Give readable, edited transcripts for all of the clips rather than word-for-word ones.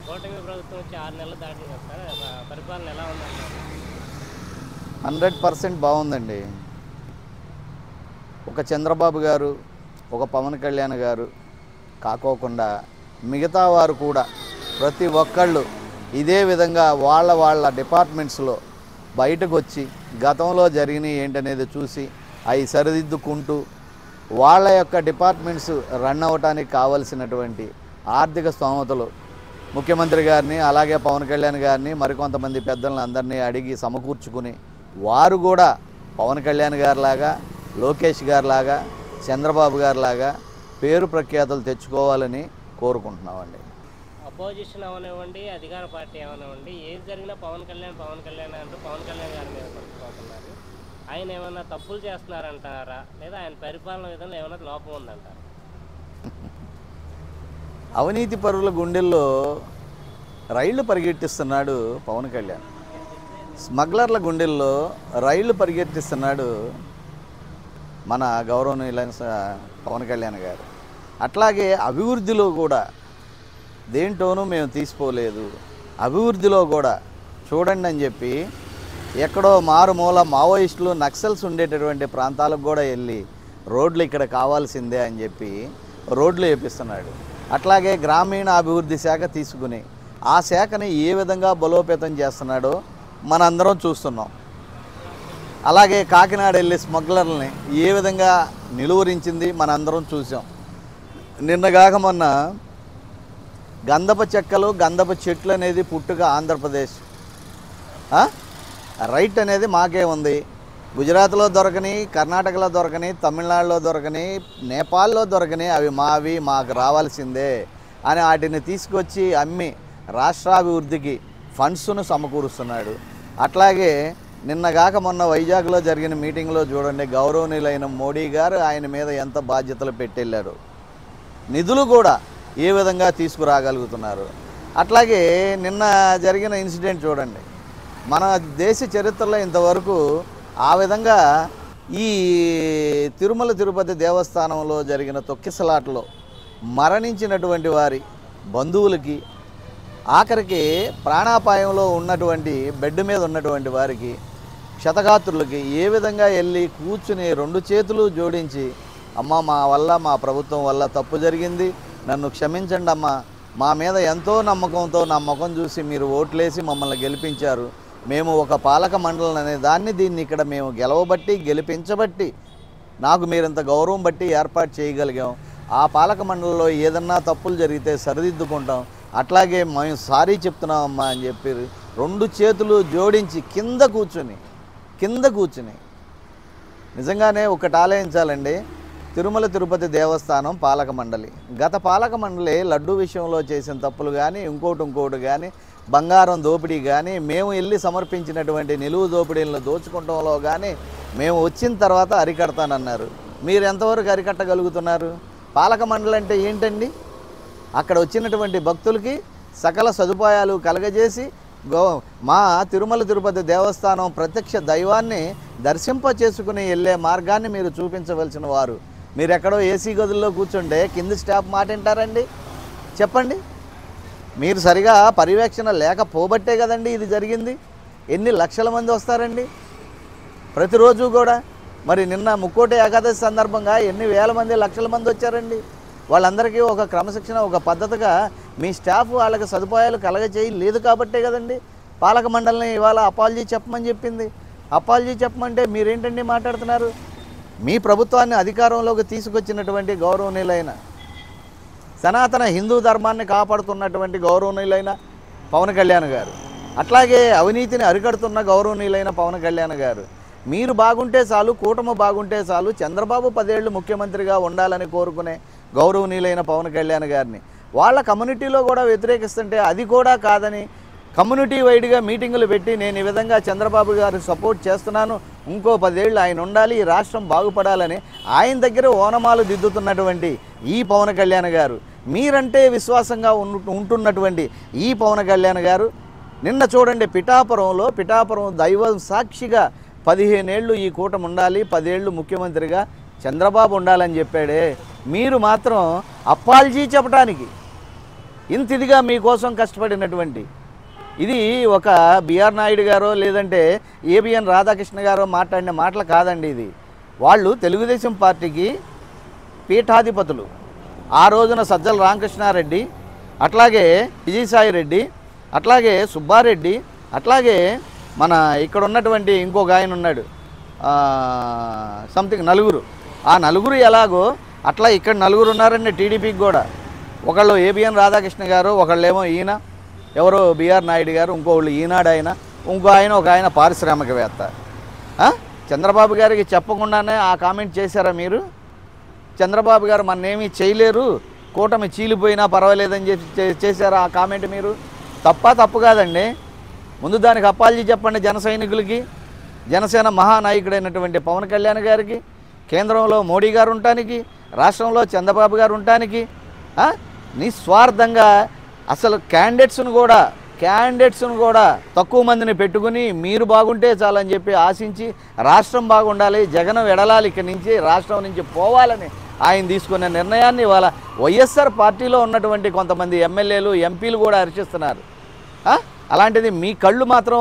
కూటమి ప్రభుత్వం వచ్చి 6 నెలలు దాటింది కదా సార్. పరిపాలన ఎలా ఉందంటారు? 100% బాగుందండి. ఒక చంద్రబాబు గారు, ఒక పవన్ కళ్యాణ్ గారు కాకోకుండా మిగతా వారు కూడా ప్రతి ఒక్కళ్ళు ఇదే విధంగా వాళ్ళ డిపార్ట్మెంట్స్లో బయటకు వచ్చి గతంలో జరిగినవి ఏంటనేది చూసి అవి సరిదిద్దుకుంటూ వాళ్ళ యొక్క డిపార్ట్మెంట్స్ రన్ అవ్వటానికి కావలసినటువంటి ఆర్థిక స్తోమతలు ముఖ్యమంత్రి గారిని, అలాగే పవన్ కళ్యాణ్ గారిని, మరికొంతమంది పెద్దలను అందరినీ అడిగి సమకూర్చుకుని వారు కూడా పవన్ కళ్యాణ్ గారిలాగా, లోకేష్ గారిలాగా, చంద్రబాబు గారిలాగా పేరు ప్రఖ్యాతులు తెచ్చుకోవాలని కోరుకుంటున్నామండి. అపోజిషన్ అవనివ్వండి, అధికార పార్టీ అవనివ్వండి, ఏది జరిగినా పవన్ కళ్యాణ్ అంటూ పవన్ కళ్యాణ్ గారి మీద పడుతున్నారు. ఆయన ఏమైనా తప్పులు చేస్తున్నారంటారా, లేదా ఆయన పరిపాలన విధానంలో ఏమైనా లోపం ఉందంటారా? అవినీతి పరుల గుండెల్లో రైళ్లు పరిగెట్టిస్తున్నాడు పవన్ కళ్యాణ్. స్మగ్లర్ల గుండెల్లో రైళ్లు పరిగెట్టిస్తున్నాడు మన గౌరవనీయులైన పవన్ కళ్యాణ్ గారు. అట్లాగే అభివృద్ధిలో కూడా దేంటోనూ మేము తీసిపోలేదు. అభివృద్ధిలో కూడా చూడండి అని చెప్పి ఎక్కడో మారుమూల మావోయిస్టులు, నక్సల్స్ ఉండేటటువంటి ప్రాంతాలకు కూడా వెళ్ళి రోడ్లు ఇక్కడ కావాల్సిందే అని చెప్పి రోడ్లు వేపిస్తున్నాడు. అట్లాగే గ్రామీణ అభివృద్ధి శాఖ తీసుకుని ఆ శాఖని ఏ విధంగా బలోపేతం చేస్తున్నాడో మనందరం చూస్తున్నాం. అలాగే కాకినాడ వెళ్ళి స్మగ్లర్లని ఏ విధంగా నిలువరించింది మనందరం చూసాం. నిన్నగాక మొన్న గంధపు చెక్కలు, గంధపు చెట్లు అనేది పుట్టుక ఆంధ్రప్రదేశ్. రైట్ అనేది మాకే ఉంది. గుజరాత్లో దొరకని, కర్ణాటకలో దొరకని, తమిళనాడులో దొరకని, నేపాల్లో దొరకని, అవి మావి, మాకు రావాల్సిందే అని వాటిని తీసుకొచ్చి అమ్మి రాష్ట్రాభివృద్ధికి ఫండ్స్ను సమకూరుస్తున్నాడు. అట్లాగే నిన్నగాక మొన్న వైజాగ్లో జరిగిన మీటింగ్లో చూడండి, గౌరవనీయులైన మోడీ గారు ఆయన మీద ఎంత బాధ్యతలు పెట్టెళ్ళారు, నిధులు కూడా ఏ విధంగా తీసుకురాగలుగుతున్నారు. అట్లాగే నిన్న జరిగిన ఇన్సిడెంట్ చూడండి, మన దేశ చరిత్రలో ఇంతవరకు ఆ విధంగా ఈ తిరుమల తిరుపతి దేవస్థానంలో జరిగిన తొక్కిసలాటలో మరణించినటువంటి వారి బంధువులకి, ఆఖరికి ప్రాణాపాయంలో ఉన్నటువంటి బెడ్ మీద ఉన్నటువంటి వారికి, క్షతగాత్రులకి ఏ విధంగా వెళ్ళి కూర్చుని 2 చేతులు జోడించి, అమ్మ మా వల్ల, మా ప్రభుత్వం వల్ల తప్పు జరిగింది, నన్ను క్షమించండి అమ్మ, మా మీద ఎంతో నమ్మకంతో నా ముఖం చూసి మీరు ఓట్లేసి మమ్మల్ని గెలిపించారు, మేము ఒక పాలక మండలం అనే దాన్ని దీన్ని ఇక్కడ మేము గెలవబట్టి, గెలిపించబట్టి, నాకు మీరింత గౌరవం బట్టి ఏర్పాటు చేయగలిగాం. ఆ పాలక మండలిలో ఏదన్నా తప్పులు జరిగితే సరిదిద్దుకుంటాం, అట్లాగే మేము సారీ చెప్తున్నామమ్మా అని చెప్పి 2 చేతులు జోడించి కింద కూర్చుని నిజంగానే ఒకటి ఆలోచించాలండి. తిరుమల తిరుపతి దేవస్థానం పాలక మండలి, గత పాలక మండలి లడ్డు విషయంలో చేసిన తప్పులు కానీ, ఇంకోటి కానీ, బంగారం దోపిడీ కానీ, మేము వెళ్ళి సమర్పించినటువంటి నిలువు దోపిడీలను దోచుకుంటంలో కానీ మేము వచ్చిన తర్వాత అరికడతానన్నారు. మీరు ఎంతవరకు అరికట్టగలుగుతున్నారు? పాలక మండలి అంటే ఏంటండి? అక్కడ వచ్చినటువంటి భక్తులకి సకల సదుపాయాలు కలగజేసి మా తిరుమల తిరుపతి దేవస్థానం ప్రత్యక్ష దైవాన్ని దర్శింప చేసుకుని వెళ్ళే మార్గాన్ని మీరు చూపించవలసిన వారు. మీరు ఎక్కడో ఏసీ గదుల్లో కూర్చుంటే కింది స్టాఫ్ మాట వింటారండి? చెప్పండి. మీరు సరిగా పర్యవేక్షణ లేకపోబట్టే కదండి ఇది జరిగింది. ఎన్ని లక్షల మంది వస్తారండి ప్రతిరోజు కూడా. మరి నిన్న ముక్కోటి ఏకాదశి సందర్భంగా ఎన్ని వేల మంది, లక్షల మంది వచ్చారండి. వాళ్ళందరికీ ఒక క్రమశిక్షణ, ఒక పద్ధతిగా మీ స్టాఫ్ వాళ్ళకి సదుపాయాలు కలగచేయలేదు కాబట్టే కదండి పాలక మండలిని ఇవాళ అపాలజీ చెప్పమని చెప్పింది. అపాలజీ చెప్పమంటే మీరేంటండి మాట్లాడుతున్నారు? మీ ప్రభుత్వాన్ని అధికారంలోకి తీసుకొచ్చినటువంటి గౌరవనీయులైన సనాతన హిందూ ధర్మాన్ని కాపాడుతున్నటువంటి గౌరవనీయులైన పవన్ కళ్యాణ్ గారు, అట్లాగే అవినీతిని అరికడుతున్న గౌరవనీయులైన పవన్ కళ్యాణ్ గారు, మీరు బాగుంటే చాలు, కూటమి బాగుంటే చాలు, చంద్రబాబు 10 ఏళ్ళు ముఖ్యమంత్రిగా ఉండాలని కోరుకునే గౌరవనీయులైన పవన్ కళ్యాణ్ గారిని వాళ్ళ కమ్యూనిటీలో కూడా వ్యతిరేకిస్తుంటే అది కూడా కాదని కమ్యూనిటీ వైడ్గా మీటింగులు పెట్టి నేను ఈ విధంగా చంద్రబాబు గారు సపోర్ట్ చేస్తున్నాను, ఇంకో 10 ఏళ్ళు ఆయన ఉండాలి, ఈ రాష్ట్రం బాగుపడాలని ఆయన దగ్గర ఓనమాలు దిద్దుతున్నటువంటి ఈ పవన్ కళ్యాణ్ గారు, మీరంటే విశ్వాసంగా ఉంటున్నటువంటి ఈ పవన్ కళ్యాణ్ గారు నిన్న చూడండి పిఠాపురం దైవం సాక్షిగా 15 ఏళ్ళు ఈ కూటమి ఉండాలి, 10 ఏళ్ళు ముఖ్యమంత్రిగా చంద్రబాబు ఉండాలని చెప్పాడే, మీరు మాత్రం అప్పాలజీ చెప్పడానికి ఇంత ఇదిగా మీకోసం కష్టపడినటువంటి ఇది ఒక బిఆర్ నాయుడు గారో లేదంటే ఏబిఎన్ రాధాకృష్ణ గారో మాట్లాడిన మాటలు కాదండి. ఇది వాళ్ళు తెలుగుదేశం పార్టీకి పీఠాధిపతులు. ఆ రోజున సజ్జల రామకృష్ణారెడ్డి, అట్లాగే విజయసాయి రెడ్డి, అట్లాగే సుబ్బారెడ్డి, అట్లాగే మన ఇక్కడ ఉన్నటువంటి ఇంకొక ఆయన ఉన్నాడు సంథింగ్ నలుగురు. ఆ నలుగురు ఎలాగో అట్లా ఇక్కడ నలుగురు ఉన్నారండి టీడీపీకి కూడా. ఒకళ్ళు ఏబిఎన్ రాధాకృష్ణ గారు, ఒకళ్ళేమో ఈయన ఎవరో బిఆర్ నాయుడు గారు, ఇంకోళ్ళు ఈనాడు ఆయన, ఇంకో ఆయన ఒక ఆయన పారిశ్రామికవేత్త. చంద్రబాబు గారికి చెప్పకుండానే ఆ కామెంట్ చేశారా మీరు? చంద్రబాబు గారు మన్నేమీ చేయలేరు, కూటమి చీలిపోయినా పర్వాలేదని చెప్పి చేశారా ఆ కామెంట్ మీరు? తప్పు కాదండి. ముందు దానికి అప్పాలజీ చెప్పండి జన సైనికులకి, జనసేన మహానాయకుడైనటువంటి పవన్ కళ్యాణ్ గారికి, కేంద్రంలో మోడీ గారు ఉండటానికి, రాష్ట్రంలో చంద్రబాబు గారు ఉండటానికి నిస్వార్థంగా అసలు క్యాండిడేట్స్ను కూడా తక్కువ మందిని పెట్టుకుని మీరు బాగుంటే చాలని చెప్పి ఆశించి రాష్ట్రం బాగుండాలి, జగన్ వెడలాలి, ఇక్కడి నుంచి రాష్ట్రం నుంచి పోవాలని ఆయన తీసుకున్న నిర్ణయాన్ని ఇవాళ వైఎస్ఆర్ పార్టీలో ఉన్నటువంటి కొంతమంది ఎమ్మెల్యేలు ఎంపీలు కూడా హర్షిస్తున్నారు. అలాంటిది మీ కళ్ళు మాత్రం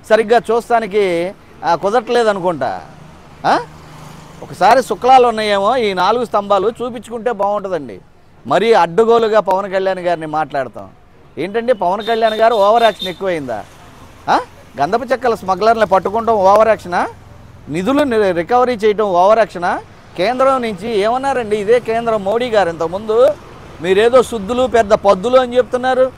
సరిగ్గా చూస్తానికి కుదరట్లేదు అనుకుంటా. ఒకసారి శుక్లాలు ఉన్నాయేమో ఈ 4 స్తంభాలు చూపించుకుంటే బాగుంటుందండి. మరీ అడ్డగోలుగా పవన్ కళ్యాణ్ గారిని మాట్లాడతాం ఏంటంటే పవన్ కళ్యాణ్ గారు ఓవర్ యాక్షన్ ఎక్కువైందా? గంధపు చెక్కల స్మగ్లర్ని పట్టుకుంటాం ఓవర్ యాక్షనా? నిధులు రికవరీ చేయటం ఓవర్ యాక్షనా? కేంద్రం నుంచి ఏమన్నారండి? ఇదే కేంద్రం మోడీ గారు ఇంతకుముందు మీరేదో శుద్ధులు పెద్ద పద్దులు అని చెప్తున్నారు,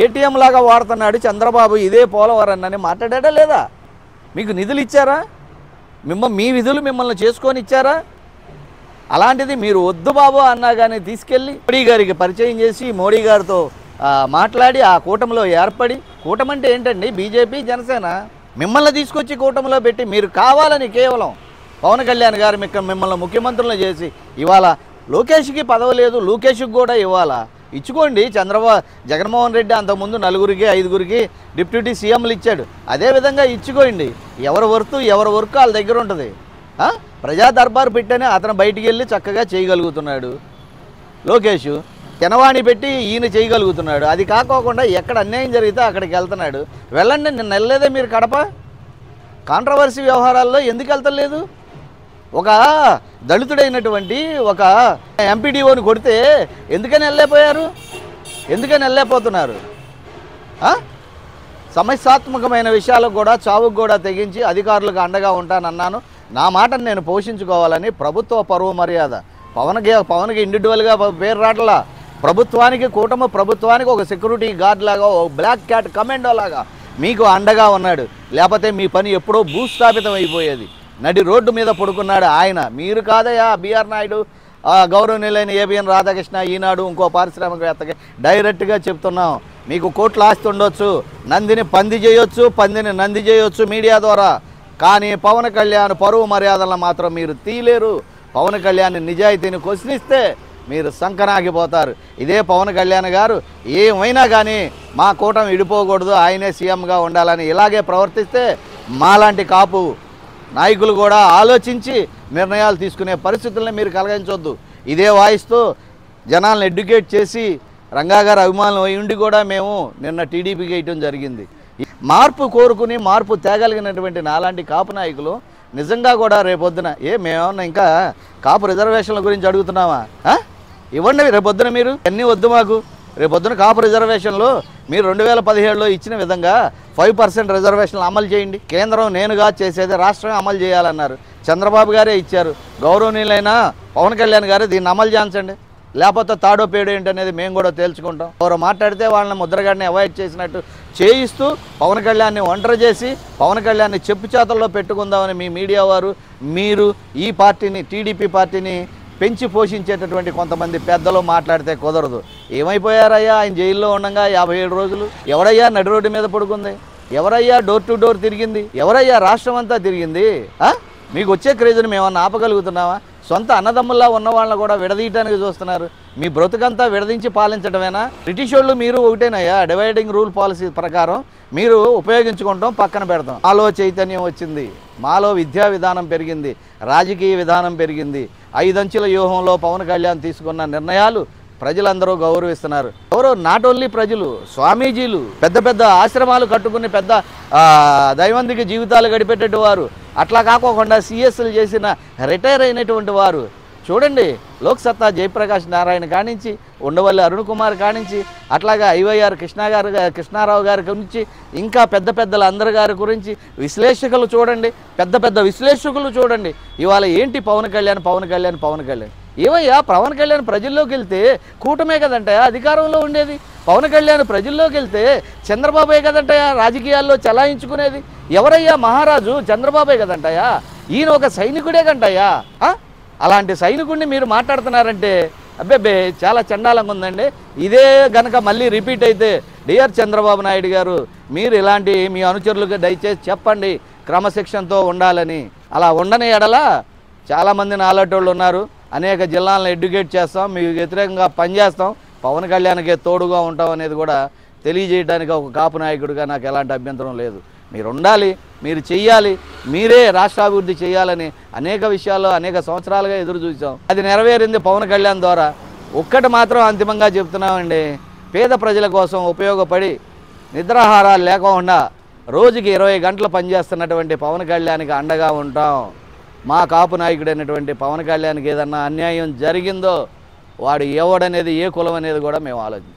ఏటీఎం లాగా వాడుతున్నాడు చంద్రబాబు ఇదే పోలవరం అని మాట్లాడా లేదా? మీకు నిధులు ఇచ్చారా? మీ విధులు మిమ్మల్ని చేసుకొని ఇచ్చారా? అలాంటిది మీరు వద్దు బాబు అన్నా కానీ తీసుకెళ్ళి మోడీ గారికి పరిచయం చేసి మోడీ గారితో మాట్లాడి ఆ కూటమిలో ఏర్పడి, కూటమి అంటే ఏంటండి? బీజేపీ జనసేన మిమ్మల్ని తీసుకొచ్చి కూటమిలో పెట్టి మీరు కావాలని కేవలం పవన్ కళ్యాణ్ గారు మిమ్మల్ని ముఖ్యమంత్రులను చేసి ఇవాళ లోకేష్కి పదవి లేదు, లోకేష్కి కూడా ఇవ్వాలా ఇచ్చుకోండి. జగన్మోహన్ రెడ్డి అంతకుముందు 4గురికి 5గురికి డిప్యూటీ సీఎంలు ఇచ్చాడు, అదేవిధంగా ఇచ్చుకోండి. ఎవరి వర్క్ వాళ్ళ దగ్గర ఉంటుంది. ప్రజా దర్బారు పెట్టనే అతను బయటికి వెళ్ళి చక్కగా చేయగలుగుతున్నాడు. లోకేష్ తెనవాణి పెట్టి ఈయన చేయగలుగుతున్నాడు. అది కాకోకుండా ఎక్కడ అన్యాయం జరిగితే అక్కడికి వెళ్తున్నాడు. వెళ్ళండి, నిన్న వెళ్ళలేదే మీరు కడప? కాంట్రవర్సీ వ్యవహారాల్లో ఎందుకు వెళ్తలేదు? ఒక దళితుడైనటువంటి ఒక ఎంపీడీఓని కొడితే ఎందుకని వెళ్ళలేకపోయారు? ఎందుకని వెళ్ళలేకపోతున్నారు? సమస్యాత్మకమైన విషయాలకు కూడా చావుకు కూడా తెగించి అధికారులకు అండగా ఉంటానన్నాను. నా మాటను నేను పోషించుకోవాలని ప్రభుత్వ పరువు మర్యాద పవన్కి ఇండివిజువల్గా పేరు రావట్లా, ప్రభుత్వానికి కూటమి ప్రభుత్వానికి ఒక సెక్యూరిటీ గార్డ్ లాగా, ఒక బ్లాక్ క్యాట్ కమాండో లాగా మీకు అండగా ఉన్నాడు. లేకపోతే మీ పని ఎప్పుడో భూస్థాపితం అయిపోయేది. నడి రోడ్డు మీద పడుకున్నాడు ఆయన, మీరు కాదయా బిఆర్ నాయుడు, గౌరవనీయులైన ఏబిఎన్ రాధాకృష్ణ, ఈనాడు ఇంకో పారిశ్రామికవేత్తకి డైరెక్ట్గా చెప్తున్నాం. మీకు కోట్ల ఆస్తి ఉండొచ్చు, నందిని పంది చేయొచ్చు, పందిని నంది చేయొచ్చు మీడియా ద్వారా, కానీ పవన్ కళ్యాణ్ పరువు మర్యాదలను మాత్రం మీరు తీయలేరు. పవన్ కళ్యాణ్ నిజాయితీని క్వశ్చనిస్తే మీరు సంకనాగిపోతారు. ఇదే పవన్ కళ్యాణ్ గారు ఏమైనా కానీ మా కూటమి విడిపోకూడదు, ఆయనే సీఎంగా ఉండాలని ఇలాగే ప్రవర్తిస్తే మాలాంటి కాపు నాయకులు కూడా ఆలోచించి నిర్ణయాలు తీసుకునే పరిస్థితులను మీరు కలిగించవద్దు. ఇదే వాయిస్తో జనాలను ఎడ్యుకేట్ చేసి రంగా గారు అభిమానులు ఉండి కూడా మేము నిన్న టీడీపీకి వేయటం జరిగింది. మార్పు కోరుకుని మార్పు తేగలిగినటువంటి నాలాంటి కాపు నాయకులు నిజంగా కూడా రేపొద్దున మేమేమన్నా ఇంకా కాపు రిజర్వేషన్ల గురించి అడుగుతున్నామా? ఇవ్వండి రేపొద్దున, మీరు అన్నీ వద్దు మాకు. రేపొద్దున కాపు రిజర్వేషన్లు మీరు 2017లో ఇచ్చిన విధంగా 5% రిజర్వేషన్లు అమలు చేయండి. కేంద్రం నేనుగా చేసేది రాష్ట్రం అమలు చేయాలన్నారు, చంద్రబాబు గారే ఇచ్చారు. గౌరవనీయులైన పవన్ కళ్యాణ్ గారు దీన్ని అమలు చేయించండి, లేకపోతే తాడో పేడో ఏంటనేది మేము కూడా తేల్చుకుంటాం. ఎవరు మాట్లాడితే వాళ్ళని ముద్రగాడిని అవాయిడ్ చేసినట్టు చేయిస్తూ పవన్ కళ్యాణ్ని ఒంటరి చేసి పవన్ కళ్యాణ్ని చెప్పు చేతల్లో పెట్టుకుందామని మీ మీడియా వారు, మీరు ఈ పార్టీని టీడీపీ పార్టీని పెంచి పోషించేటటువంటి కొంతమంది పెద్దలు మాట్లాడితే కుదరదు. ఏమైపోయారయ్యా ఆయన జైల్లో ఉండగా 57 రోజులు? ఎవరయ్యా నడి రోడ్డు మీద పడుకుంది? ఎవరయ్యా డోర్ టు డోర్ తిరిగింది? ఎవరయ్యా రాష్ట్రం అంతా తిరిగింది? మీకు వచ్చే క్రేజ్ని మేమన్నా ఆపగలుగుతున్నావా? సొంత అన్నదమ్ముల్లా ఉన్న వాళ్ళని కూడా విడదీయటానికి చూస్తున్నారు. మీ బ్రతుకంతా విడదీంచి పాలించడమేనా? బ్రిటిష్ వాళ్ళు మీరు ఒకటేనయ్యా, డివైడింగ్ రూల్ పాలసీ ప్రకారం మీరు ఉపయోగించుకుంటాం, పక్కన పెడతాం. మాలో చైతన్యం వచ్చింది, మాలో విద్యా విధానం పెరిగింది, రాజకీయ విధానం పెరిగింది. 5 అంచెల వ్యూహంలో పవన్ కళ్యాణ్ తీసుకున్న నిర్ణయాలు ప్రజలందరూ గౌరవిస్తున్నారు. ఎవరో నాట్ ఓన్లీ ప్రజలు, స్వామీజీలు, పెద్ద పెద్ద ఆశ్రమాలు కట్టుకుని పెద్ద దైవందిక జీవితాలు గడిపేటట్టు వారు, అట్లా కాకోకుండా సిఎస్లు చేసిన రిటైర్ అయినటువంటి వారు చూడండి. లోక్సత్తా జయప్రకాష్ నారాయణ కానించి, ఉండవల్లి అరుణ్ కుమార్ కానించి, అట్లాగా ఐవైఆర్ కృష్ణారావు గారి గురించి, ఇంకా పెద్ద పెద్దల అందరి గారి గురించి విశ్లేషకులు చూడండి, పెద్ద పెద్ద విశ్లేషకులు చూడండి. ఇవాళ ఏంటి పవన్ కళ్యాణ్ ఏమయ్యా, పవన్ కళ్యాణ్ ప్రజల్లోకి వెళ్తే కూటమే కదంటయా అధికారంలో ఉండేది. పవన్ కళ్యాణ్ ప్రజల్లోకి వెళ్తే చంద్రబాబే కదంటయా రాజకీయాల్లో చలాయించుకునేది. ఎవరయ్యా మహారాజు? చంద్రబాబే కదంటయా. ఈయన ఒక సైనికుడే కంటయ్యా. అలాంటి సైనికుడిని మీరు మాట్లాడుతున్నారంటే అబ్బే చాలా చండాలంగా ఉందండి. ఇదే గనక మళ్ళీ రిపీట్ అయితే, డియర్ చంద్రబాబు నాయుడు గారు, మీరు ఇలాంటి మీ అనుచరులకు దయచేసి చెప్పండి క్రమశిక్షణతో ఉండాలని. అలా ఉండని ఎడల చాలామంది నాలాటోళ్ళు ఉన్నారు, అనేక జిల్లాలను ఎడ్యుకేట్ చేస్తాం, మీకు వ్యతిరేకంగా పనిచేస్తాం, పవన్ కళ్యాణ్కే తోడుగా ఉంటాం అనేది కూడా తెలియజేయడానికి ఒక కాపు నాయకుడిగా నాకు ఎలాంటి అభ్యంతరం లేదు. మీరు ఉండాలి, మీరు చెయ్యాలి, మీరే రాష్ట్రాభివృద్ధి చేయాలని అనేక విషయాల్లో అనేక సంవత్సరాలుగా ఎదురు చూసాం. అది నెరవేరింది పవన్ కళ్యాణ్ ద్వారా. ఒక్కటి మాత్రం అంతిమంగా చెప్తున్నామండి, పేద ప్రజల కోసం ఉపయోగపడి నిద్రాహారాలు లేకుండా రోజుకి 20 గంటలు పనిచేస్తున్నటువంటి పవన్ కళ్యాణ్కి అండగా ఉంటాం. మా కాపు నాయకుడైనటువంటి పవన్ కళ్యాణ్కి ఏదన్నా అన్యాయం జరిగిందో వాడు ఎవడనేది, ఏ కులం అనేది కూడా మేము ఆలోచించాం.